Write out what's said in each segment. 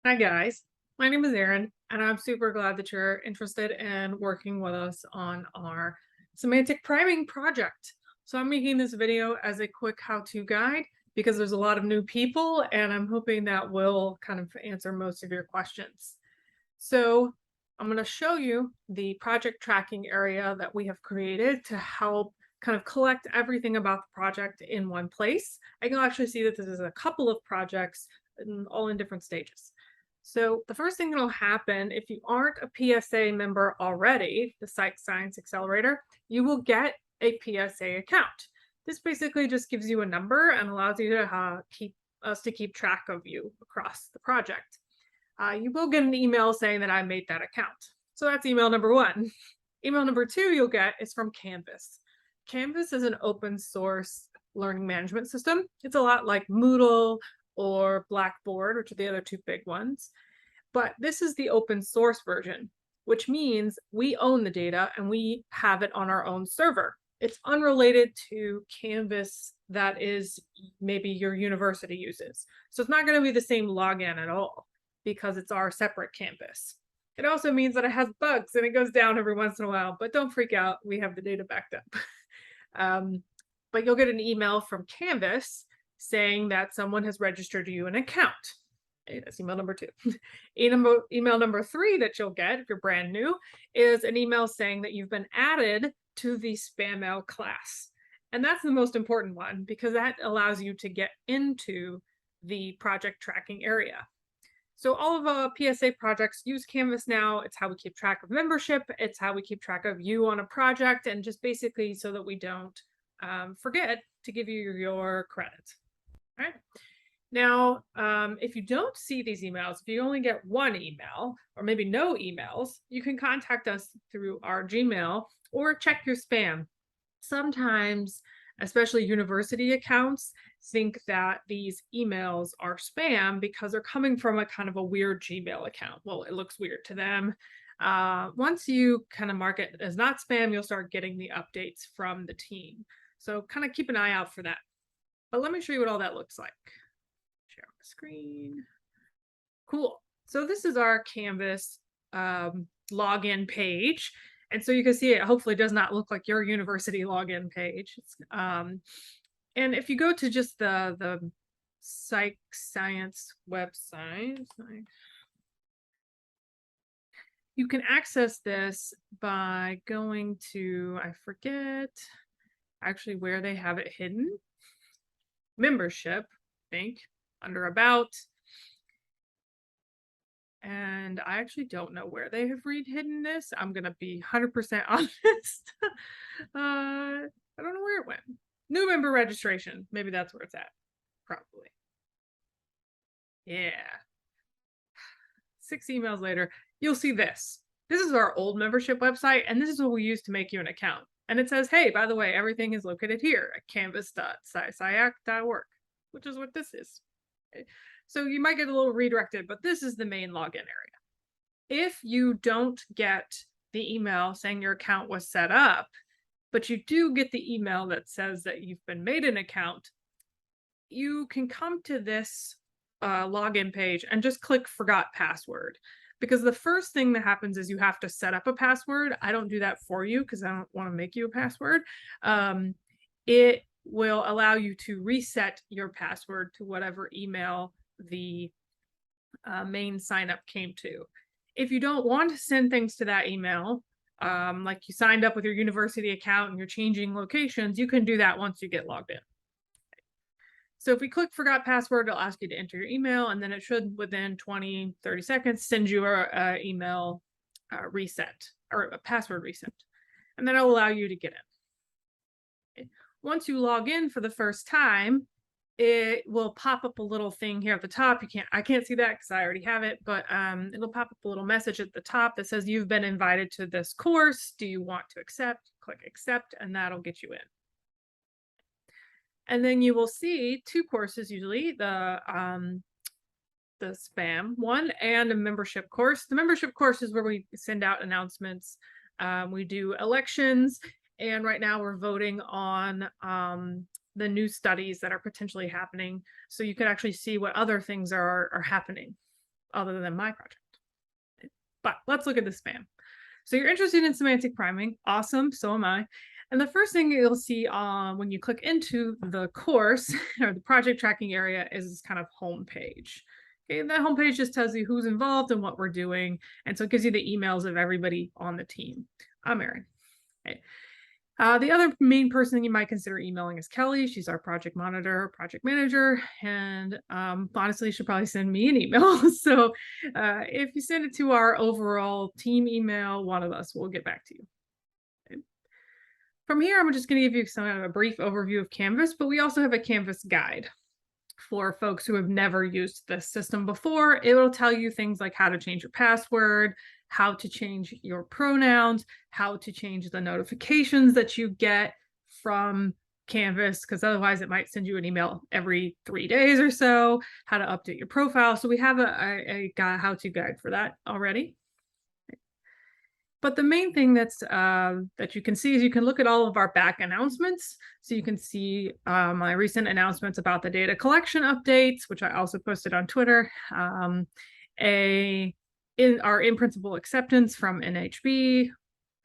Hi guys, my name is Erin, and I'm super glad that you're interested in working with us on our semantic priming project. So I'm making this video as a quick how-to guide because there's a lot of new people and I'm hoping that will kind of answer most of your questions. So I'm going to show you the project tracking area that we have created to help kind of collect everything about the project in one place. I can actually see that this is a couple of projects all in different stages. So the first thing that'll happen if you aren't a PSA member already, the Psych Science Accelerator, you will get a PSA account. This basically just gives you a number and allows you to keep track of you across the project. You will get an email saying that I made that account. So that's email number one. Email number two you'll get is from Canvas. Canvas is an open source learning management system. It's a lot like Moodle or Blackboard, which are the other two big ones. But this is the open source version, which means we own the data and we have it on our own server. It's unrelated to Canvas that is maybe your university uses. So it's not going to be the same login at all because it's our separate Canvas. It also means that it has bugs and it goes down every once in a while, but don't freak out. We have the data backed up. But you'll get an email from Canvas saying that someone has registered you an account. Okay, that's email number two. Email number three that you'll get if you're brand new is an email saying that you've been added to the SPAML class. And that's the most important one because that allows you to get into the project tracking area. So all of our PSA projects use Canvas now. It's how we keep track of membership. It's how we keep track of you on a project, and just basically so that we don't forget to give you your credit. All right. Now, if you don't see these emails, if you only get one email or maybe no emails, you can contact us through our Gmail or check your spam. Sometimes, especially university accounts, think that these emails are spam because they're coming from a kind of a weird Gmail account. Well, it looks weird to them. Once you kind of mark it as not spam, you'll start getting the updates from the team. So kind of keep an eye out for that. But let me show you what all that looks like. Share my screen. Cool. So this is our Canvas login page. And so you can see it hopefully does not look like your university login page. And if you go to just the Psych Science website, you can access this by going to, I forget actually where they have it hidden. Membership, I think, under About. And I actually don't know where they have hidden this. I'm going to be 100% honest. I don't know where it went. New member registration. Maybe that's where it's at. Probably. Yeah. 6 emails later, you'll see this. This is our old membership website, and this is what we use to make you an account. And it says, hey, by the way, everything is located here at canvas.sciac.org, which is what this is. Okay. So you might get a little redirected, but this is the main login area. If you don't get the email saying your account was set up, but you do get the email that says that you've been made an account, you can come to this login page and just click forgot password. Because the first thing that happens is you have to set up a password. I don't do that for you because I don't want to make you a password. It will allow you to reset your password to whatever email the main sign up came to. If you don't want to send things to that email, like you signed up with your university account and you're changing locations, you can do that once you get logged in. So if we click forgot password, it'll ask you to enter your email, and then it should, within 20, 30 seconds, send you an email reset or a password reset. And then it'll allow you to get in. Okay. Once you log in for the first time, it will pop up a little thing here at the top. I can't see that because I already have it, but it'll pop up a little message at the top that says you've been invited to this course. Do you want to accept? Click accept, and that'll get you in. And then you will see 2 courses usually, the spam one and a membership course. The membership course is where we send out announcements. We do elections, and right now we're voting on the new studies that are potentially happening. So you can actually see what other things are happening. other than my project. But let's look at the spam. So you're interested in semantic priming. Awesome, so am I. And the first thing you'll see when you click into the course or the project tracking area is this kind of home page. Okay, that home page just tells you who's involved and what we're doing. And so it gives you the emails of everybody on the team. I'm Erin. Okay. The other main person you might consider emailing is Kelly. She's our project monitor, project manager, and honestly, she'll probably send me an email. So if you send it to our overall team email, one of us will get back to you. Okay. From here, I'm just going to give you a brief overview of Canvas, but we also have a Canvas guide for folks who have never used this system before. It will tell you things like how to change your password, how to change your pronouns, how to change the notifications that you get from Canvas, because otherwise it might send you an email every 3 days or so, how to update your profile. So we have a how-to guide for that already. But the main thing that you can see is you can look at all of our back announcements. So you can see my recent announcements about the data collection updates, which I also posted on Twitter, our in-principle acceptance from NHB,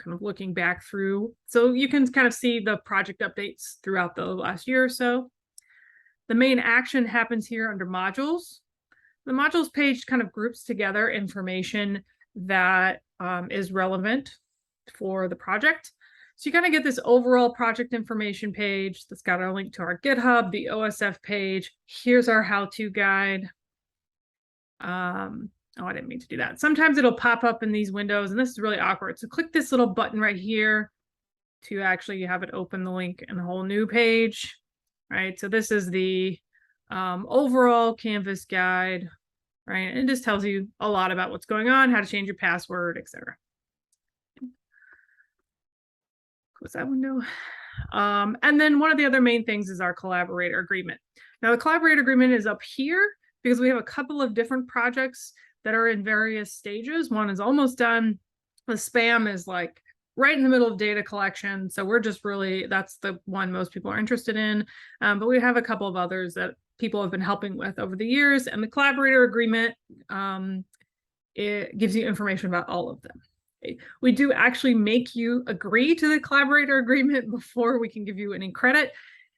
kind of looking back through. So you can kind of see the project updates throughout the last year or so. The main action happens here under modules. The modules page kind of groups together information that is relevant for the project. So you kind of get this overall project information page that's got a link to our GitHub, the OSF page. Here's our how-to guide. Oh, I didn't mean to do that. Sometimes it'll pop up in these windows, and this is really awkward. So click this little button right here to actually have it open the link in a whole new page, right? So this is the overall Canvas guide, right? And it just tells you a lot about what's going on, how to change your password, etc. Close that window. And then one of the other main things is our collaborator agreement. Now, the collaborator agreement is up here because we have a couple of different projects that are in various stages. One is almost done. The spam is like right in the middle of data collection. So we're just that's the one most people are interested in. But we have a couple of others that people have been helping with over the years. And the collaborator agreement, it gives you information about all of them. Okay. We do actually make you agree to the collaborator agreement before we can give you any credit.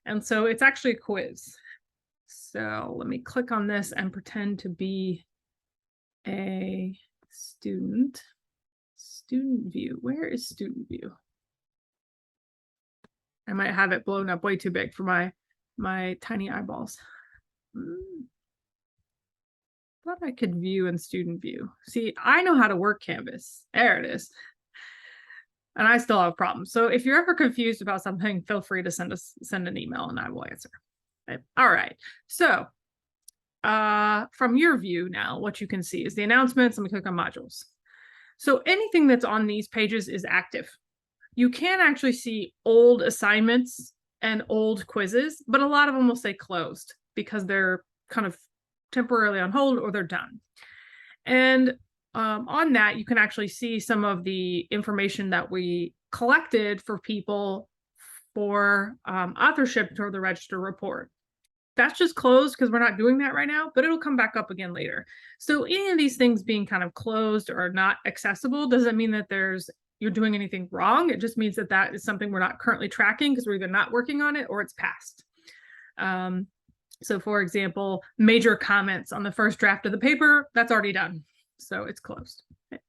And so it's actually a quiz. So let me click on this and pretend to be a student. Student view. Where is student view? I might have it blown up way too big for my tiny eyeballs. Thought I could view in student view. See, I know how to work Canvas. There it is. And I still have problems. So if you're ever confused about something, feel free to send an email and I will answer. Okay. All right. So from your view now, what you can see is the announcements. Let me click on modules. So anything that's on these pages is active. You can actually see old assignments and old quizzes, but a lot of them will say closed because they're kind of temporarily on hold or they're done. And on that, you can actually see some of the information that we collected for people for authorship toward the register report. That's just closed because we're not doing that right now, but it'll come back up again later. So any of these things being kind of closed or not accessible doesn't mean that you're doing anything wrong. It just means that that is something we're not currently tracking because we're either not working on it or it's passed. So for example, major comments on the first draft of the paper, that's already done. So it's closed. Okay.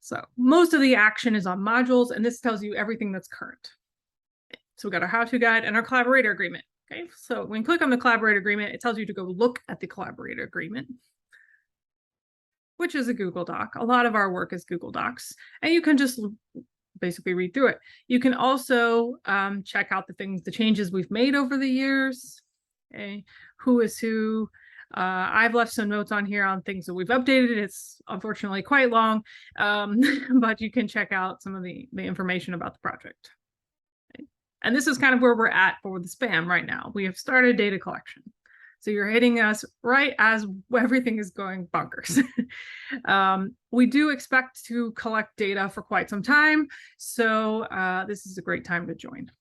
So most of the action is on modules, and this tells you everything that's current. So we got our how-to guide and our collaborator agreement. Okay, so when you click on the collaborator agreement, it tells you to go look at the collaborator agreement, which is a Google Doc. A lot of our work is Google Docs, and you can just basically read through it. You can also check out the changes we've made over the years. Okay, who is who. I've left some notes on here on things that we've updated. It's unfortunately quite long, but you can check out some of the information about the project. Okay. And this is kind of where we're at for the spam right now. We have started data collection. So you're hitting us right as everything is going bonkers. We do expect to collect data for quite some time. So this is a great time to join.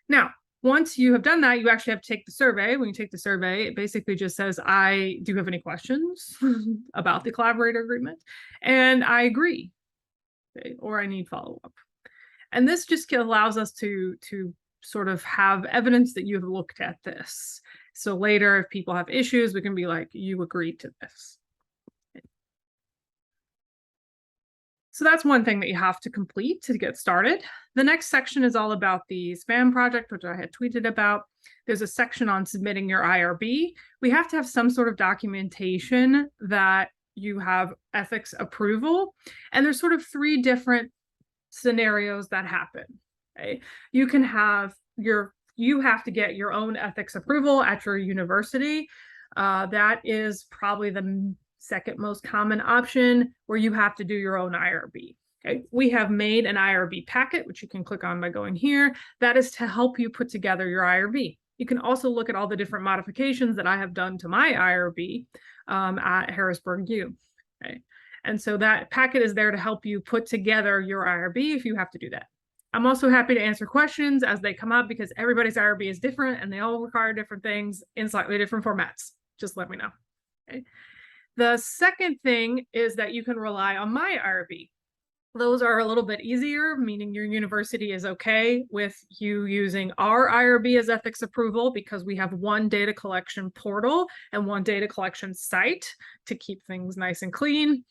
Now, Once you have done that, you actually have to take the survey. When you take the survey, it basically just says, do you have any questions about the collaborator agreement? And I agree, okay, or I need follow-up. And this just allows us to sort of have evidence that you have looked at this. So later, if people have issues, we can be like, you agreed to this. So that's one thing that you have to complete to get started. The next section is all about the SPAM project, which I had tweeted about. There's a section on submitting your IRB. We have to have some sort of documentation that you have ethics approval. And there's sort of 3 different scenarios that happen. Okay? You have to get your own ethics approval at your university. That is probably the second most common option, where you have to do your own IRB. Okay, we have made an IRB packet, which you can click on by going here. That is to help you put together your IRB. You can also look at all the different modifications that I have done to my IRB at Harrisburg U. Okay, and so that packet is there to help you put together your IRB if you have to do that. I'm also happy to answer questions as they come up, because everybody's IRB is different and they all require different things in slightly different formats. Just let me know. Okay. The second thing is that you can rely on my IRB. Those are a little bit easier, meaning your university is okay with you using our IRB as ethics approval, because we have one data collection portal and one data collection site to keep things nice and clean.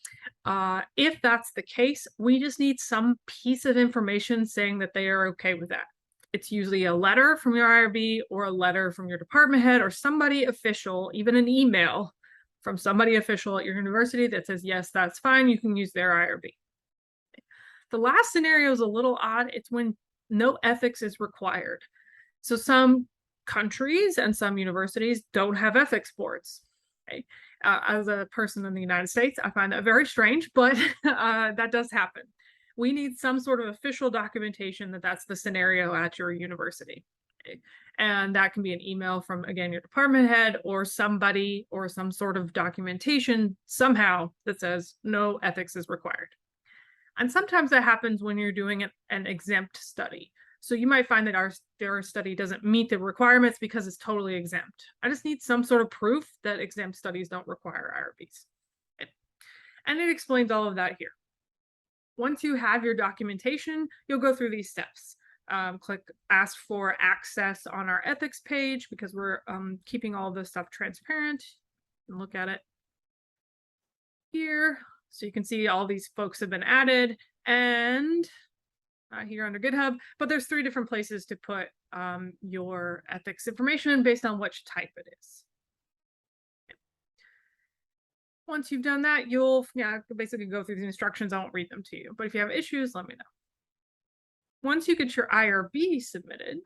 If that's the case, we just need some piece of information saying that they are okay with that. It's usually a letter from your IRB or a letter from your department head or somebody official, even an email from somebody official at your university that says, yes, that's fine, you can use their IRB. The last scenario is a little odd. It's when no ethics is required. So some countries and some universities don't have ethics boards. Okay? As a person in the United States, I find that very strange, but that does happen. We need some sort of official documentation that that's the scenario at your university. Okay? And that can be an email from, again, your department head or somebody, or some sort of documentation somehow that says no ethics is required. And sometimes that happens when you're doing an exempt study. So you might find that their study doesn't meet the requirements because it's totally exempt. I just need some sort of proof that exempt studies don't require IRBs. And it explains all of that here. Once you have your documentation, you'll go through these steps. Click ask for access on our ethics page, because we're keeping all this stuff transparent. And look at it here. So you can see all these folks have been added, and here under GitHub, but there's 3 different places to put your ethics information based on which type it is. Once you've done that, you'll basically go through the instructions. I won't read them to you, but if you have issues, let me know. Once you get your IRB submitted,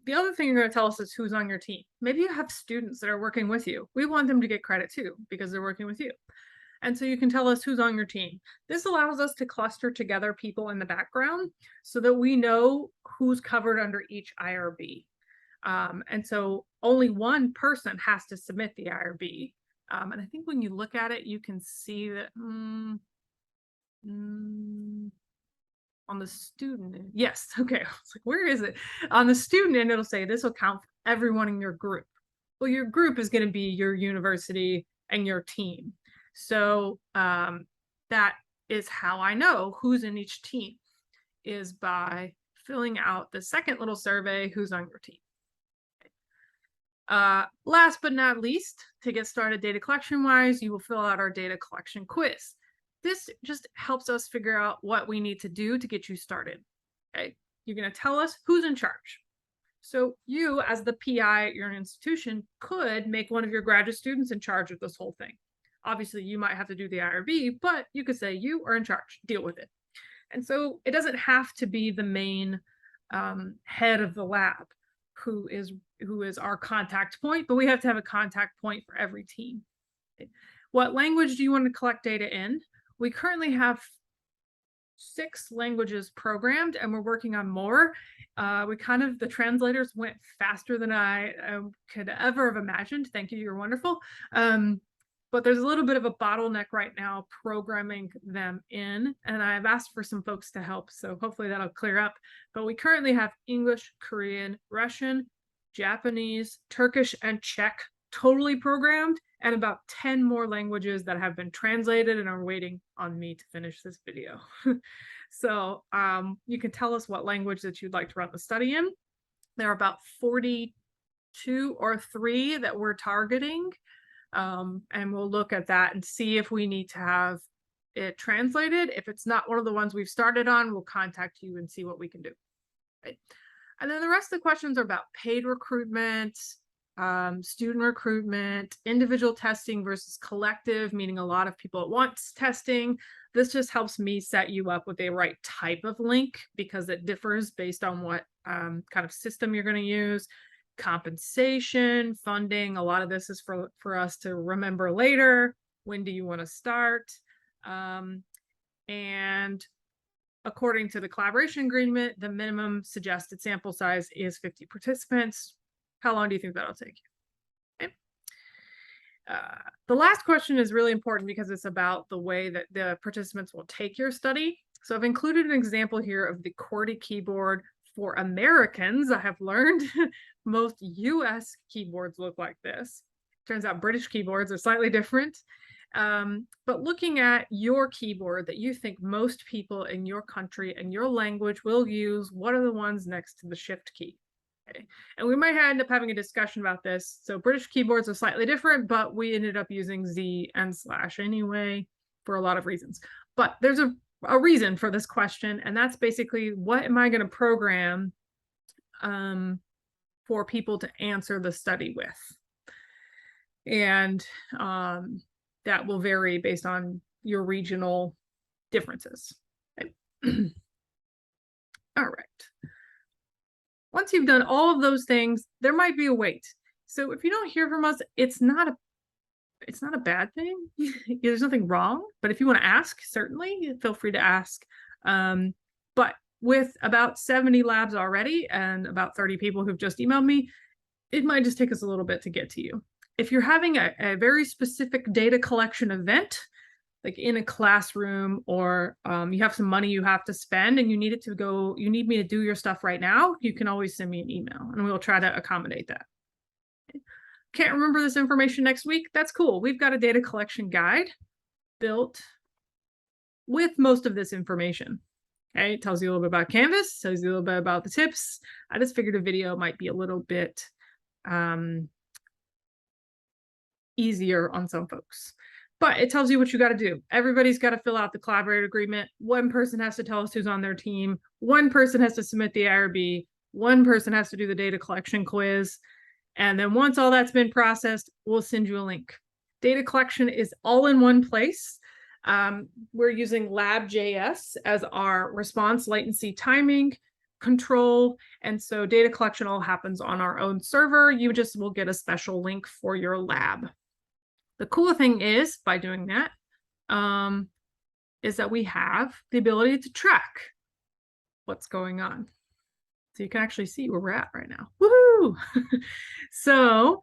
the other thing you're going to tell us is who's on your team. Maybe you have students that are working with you. We want them to get credit too, because they're working with you. And so you can tell us who's on your team. This allows us to cluster together people in the background so that we know who's covered under each IRB. And so only one person has to submit the IRB. And I think when you look at it, you can see that on the student end, yes, okay, I was like, where is it? On the student end, it'll say this will count for everyone in your group. Well, your group is going to be your university and your team. So that is how I know who's in each team, is by filling out the second little survey, who's on your team. Last but not least, to get started data collection wise, you will fill out our data collection quiz. This just helps us figure out what we need to do to get you started. Okay, you're going to tell us who's in charge. So you, as the PI at your institution, could make one of your graduate students in charge of this whole thing. Obviously, you might have to do the IRB, but you could say you are in charge, deal with it. And so it doesn't have to be the main head of the lab who is our contact point, but we have to have a contact point for every team. Okay. What language do you want to collect data in? We currently have 6 languages programmed, and we're working on more. The translators went faster than I could ever have imagined. Thank you, you're wonderful. but there's a little bit of a bottleneck right now programming them in, and I've asked for some folks to help, so hopefully that'll clear up. But we currently have English, Korean, Russian, Japanese, Turkish, and Czech totally programmed, and about 10 more languages that have been translated and are waiting on me to finish this video. So you can tell us what language that you'd like to run the study in. There are about 42 or 3 that we're targeting. And we'll look at that and see if we need to have it translated. If it's not one of the ones we've started on, we'll contact you and see what we can do. Right? And then the rest of the questions are about paid recruitment, student recruitment, individual testing versus collective, meaning a lot of people at once testing. This just helps me set you up with a right type of link because it differs based on what kind of system you're going to use. Compensation, funding, a lot of this is for us to remember later. When do you want to start? And according to the collaboration agreement, the minimum suggested sample size is 50 participants. How long do you think that'll take you? Okay. The last question is really important because it's about the way that the participants will take your study. So I've included an example here of the QWERTY keyboard for Americans. I have learned most US keyboards look like this. Turns out British keyboards are slightly different. But looking at your keyboard that you think most people in your country and your language will use, what are the ones next to the shift key? Okay. And we might end up having a discussion about this. So British keyboards are slightly different, but we ended up using Z and / anyway for a lot of reasons. But there's a reason for this question, and that's basically what am I going to program for people to answer the study with? And that will vary based on your regional differences. Okay. All right. Once you've done all of those things, there might be a wait. So if you don't hear from us, it's not a bad thing. There's nothing wrong. But if you want to ask, certainly feel free to ask. But with about 70 labs already and about 30 people who've just emailed me, it might just take us a little bit to get to you. If you're having a very specific data collection event, like in a classroom, or you have some money you have to spend and you need me to do your stuff right now, you can always send me an email and we'll try to accommodate that. Can't remember this information next week? That's cool. We've got a data collection guide built with most of this information. Okay, it tells you a little bit about Canvas, tells you a little bit about the tips. I just figured a video might be a little bit easier on some folks. But it tells you what you got to do. Everybody's got to fill out the collaborator agreement. One person has to tell us who's on their team. One person has to submit the IRB. One person has to do the data collection quiz. And then once all that's been processed, we'll send you a link. Data collection is all in one place. We're using lab.js as our response latency timing control. And so data collection all happens on our own server. You just will get a special link for your lab. The cool thing is, by doing that, is that we have the ability to track what's going on. So you can actually see where we're at right now. Woohoo! So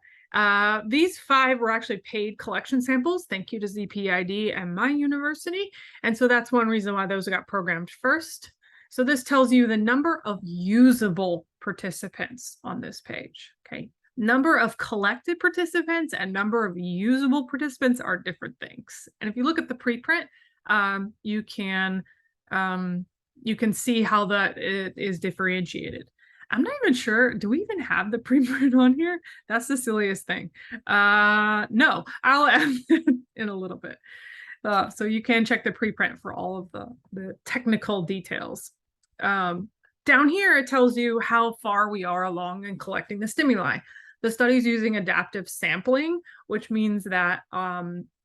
these 5 were actually paid collection samples. Thank you to ZPID and my university. And so that's one reason why those got programmed first. So this tells you the number of usable participants on this page. Okay. Number of collected participants and number of usable participants are different things. And if you look at the preprint, you can see how that is differentiated. I'm not even sure, do we even have the preprint on here? That's the silliest thing. No, I'll add it in a little bit. So you can check the preprint for all of the technical details. Down here, it tells you how far we are along in collecting the stimuli. The study is using adaptive sampling, which means that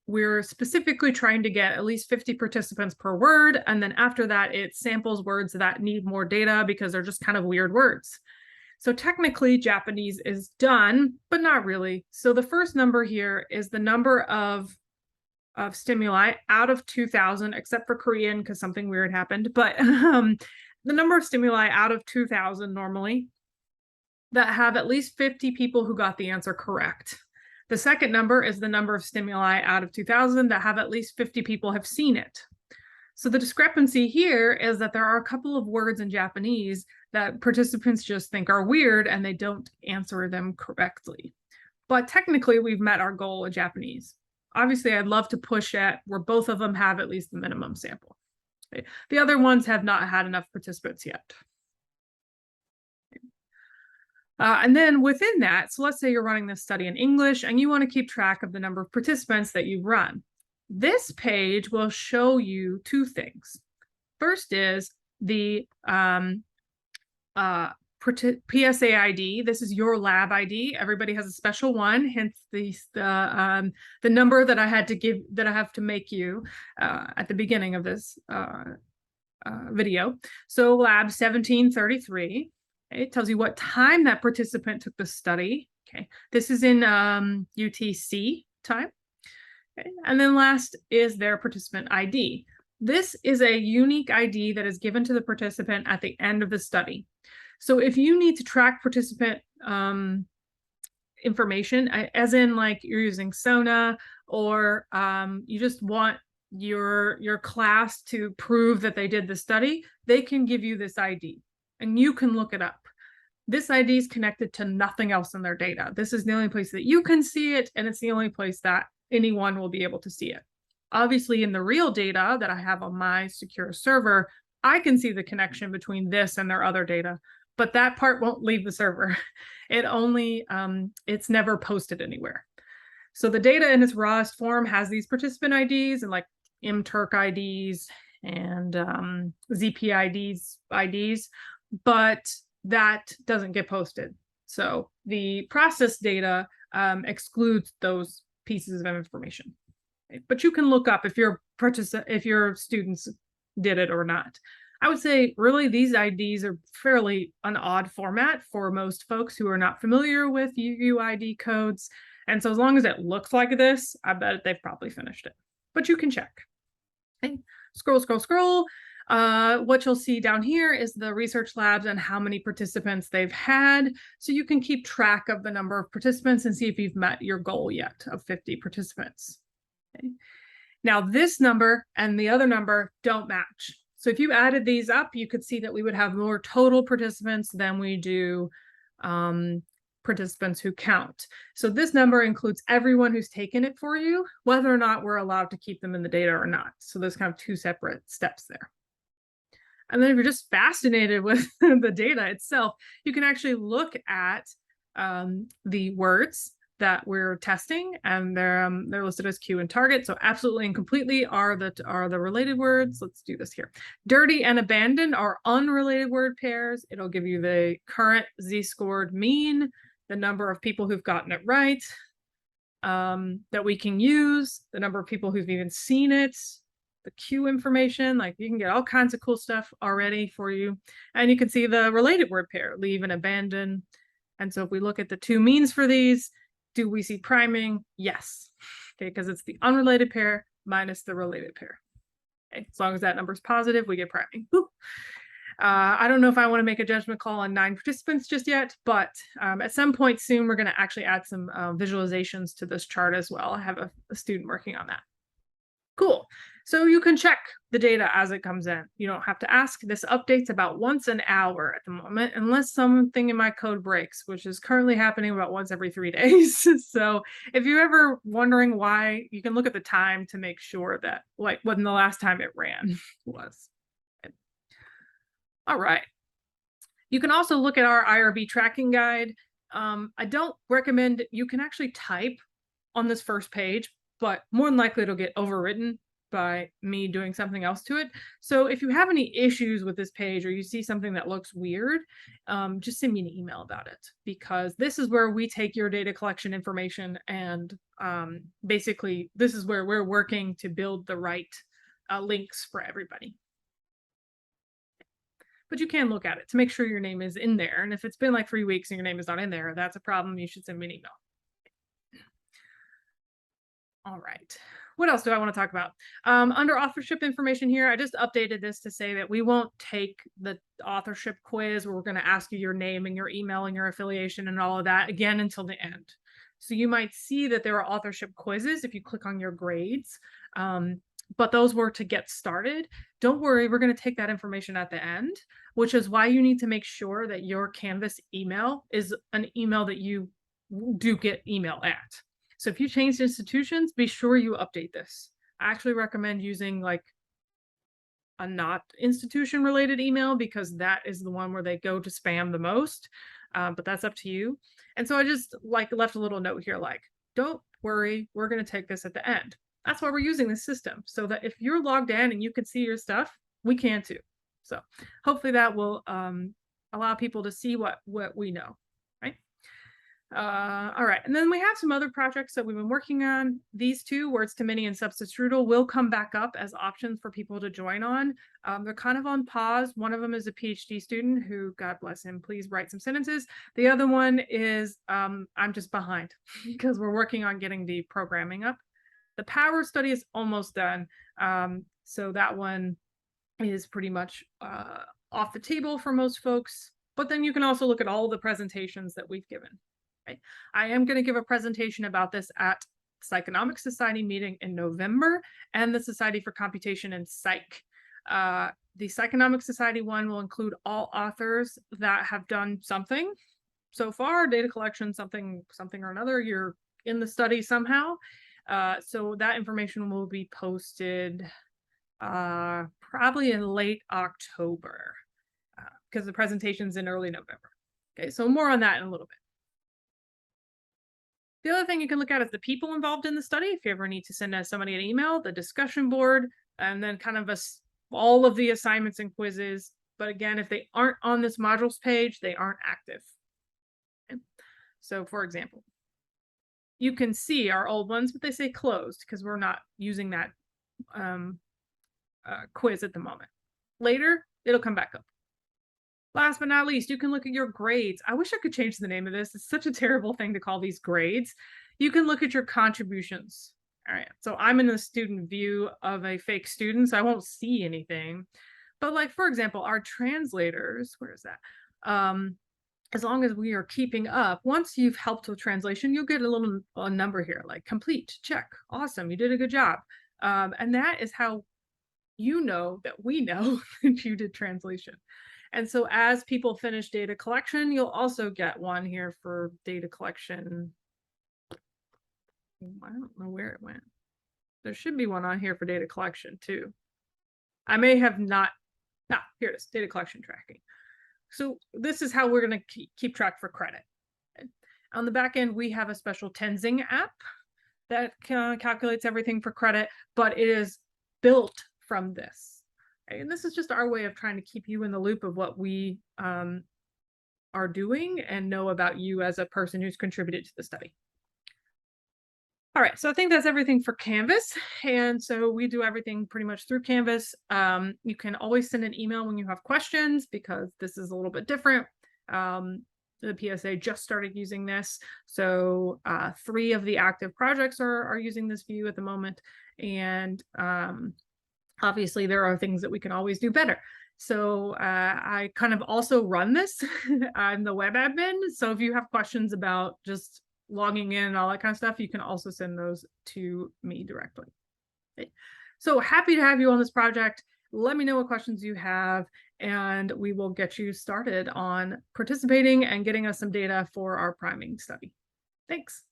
we're specifically trying to get at least 50 participants per word. And then after that, it samples words that need more data because they're just kind of weird words. So technically, Japanese is done, but not really. So the first number here is the number of stimuli out of 2,000, except for Korean because something weird happened. But the number of stimuli out of 2,000 normally that have at least 50 people who got the answer correct. The second number is the number of stimuli out of 2000 that have at least 50 people have seen it. So the discrepancy here is that there are a couple of words in Japanese that participants just think are weird and they don't answer them correctly. But technically, we've met our goal in Japanese. Obviously, I'd love to push at where both of them have at least the minimum sample. Okay. The other ones have not had enough participants yet. And then within that, so let's say you're running this study in English and you want to keep track of the number of participants that you've run. This page will show you two things. First is the PSA ID. This is your lab ID. Everybody has a special one, hence the number that I had to give, that I have to make you at the beginning of this video. So lab 1733. It tells you what time that participant took the study. Okay, this is in UTC time. Okay. And then last is their participant ID. This is a unique ID that is given to the participant at the end of the study. So if you need to track participant information, as in like you're using Sona, or you just want your class to prove that they did the study, they can give you this ID and you can look it up. This ID is connected to nothing else in their data. This is the only place that you can see it, and it's the only place that anyone will be able to see it. Obviously, in the real data that I have on my secure server, I can see the connection between this and their other data, but that part won't leave the server. It only, it's never posted anywhere. So the data in its rawest form has these participant IDs and like mTurk IDs and ZP IDs, but that doesn't get posted. So the process data excludes those pieces of information. Okay? But you can look up if your students did it or not. I would say really these IDs are fairly an odd format for most folks who are not familiar with UUID codes. And so as long as it looks like this, I bet they've probably finished it. But you can check. Okay. Scroll, scroll, scroll. What you'll see down here is the research labs and how many participants they've had. So you can keep track of the number of participants and see if you've met your goal yet of 50 participants. Okay. Now this number and the other number don't match. So if you added these up, you could see that we would have more total participants than we do participants who count. So this number includes everyone who's taken it for you, whether or not we're allowed to keep them in the data or not. So there's kind of two separate steps there. And then if you're just fascinated with the data itself, you can actually look at the words that we're testing, and they're listed as Q and target. So absolutely and completely are the related words. Let's do this here. Dirty and abandoned are unrelated word pairs. It'll give you the current z-scored mean, the number of people who've gotten it right, that we can use, the number of people who've even seen it, the Q information, like you can get all kinds of cool stuff already for you. And you can see the related word pair, leave and abandon. And so if we look at the two means for these, do we see priming? Yes. Okay, because it's the unrelated pair minus the related pair. Okay, as long as that number is positive, we get priming. I don't know if I want to make a judgment call on 9 participants just yet, but at some point soon, we're going to actually add some visualizations to this chart as well. I have a student working on that. Cool. So you can check the data as it comes in. You don't have to ask. This updates about once an hour at the moment, unless something in my code breaks, which is currently happening about once every 3 days. So if you're ever wondering why, you can look at the time to make sure that like when the last time it ran was. All right. You can also look at our IRB tracking guide. I don't recommend, you can actually type on this first page, but more than likely it'll get overwritten by me doing something else to it. So if you have any issues with this page or you see something that looks weird, just send me an email about it, because this is where we take your data collection information and basically this is where we're working to build the right links for everybody. But you can look at it to make sure your name is in there. And if it's been like 3 weeks and your name is not in there, that's a problem. You should send me an email. All right. What else do I want to talk about? Under authorship information here, I just updated this to say that we won't take the authorship quiz where we're going to ask you your name and your email and your affiliation and all of that again until the end. So you might see that there are authorship quizzes if you click on your grades. But those were to get started. Don't worry, we're going to take that information at the end, which is why you need to make sure that your Canvas email is an email that you do get email at. So if you change institutions, be sure you update this. I actually recommend using like a not institution related email because that is the one where they go to spam the most. But that's up to you. And so I just like left a little note here like, don't worry, we're going to take this at the end. That's why we're using this system, so that if you're logged in and you can see your stuff, we can too. So hopefully that will allow people to see what we know, right? All right, and then we have some other projects that we've been working on. These two, words to many and substitutable, will come back up as options for people to join on. They're kind of on pause. One of them is a PhD student who, God bless him, please write some sentences. The other one is I'm just behind because we're working on getting the programming up. The power study is almost done. So that one is pretty much off the table for most folks. But then you can also look at all the presentations that we've given. Right? I am going to give a presentation about this at Psychonomic Society meeting in November and the Society for Computation and Psych. The Psychonomic Society one will include all authors that have done something so far, data collection, something or another. You're in the study somehow. So that information will be posted probably in late October because the presentation's in early November. Okay, so more on that in a little bit. The other thing you can look at is the people involved in the study. If you ever need to send somebody an email, the discussion board, and then kind of all of the assignments and quizzes. But again, if they aren't on this modules page, they aren't active. Okay. So for example, you can see our old ones, but they say closed because we're not using that quiz at the moment. Later, it'll come back up. Last but not least, you can look at your grades. I wish I could change the name of this. It's such a terrible thing to call these grades. You can look at your contributions. All right, so I'm in the student view of a fake student, so I won't see anything. But like, for example, our translators, where is that? As long as we are keeping up, once you've helped with translation, you'll get a number here, like complete, check, awesome, you did a good job. And that is how you know that we know that you did translation. And so as people finish data collection, you'll also get one here for data collection. I don't know where it went. There should be one on here for data collection too. I may have not. Ah, here it is, data collection tracking. So this is how we're going to keep track for credit. Okay. On the back end, we have a special Tenzing app that calculates everything for credit, but it is built from this. Okay. And this is just our way of trying to keep you in the loop of what we are doing and know about you as a person who's contributed to the study. All right, so I think that's everything for Canvas. And so we do everything pretty much through Canvas. You can always send an email when you have questions because this is a little bit different. The PSA just started using this. So 3 of the active projects are using this view at the moment. And obviously there are things that we can always do better. So I kind of also run this. I'm the web admin. So if you have questions about just logging in and all that kind of stuff, you can also send those to me directly. Okay. So happy to have you on this project. Let me know what questions you have, and we will get you started on participating and getting us some data for our priming study. Thanks.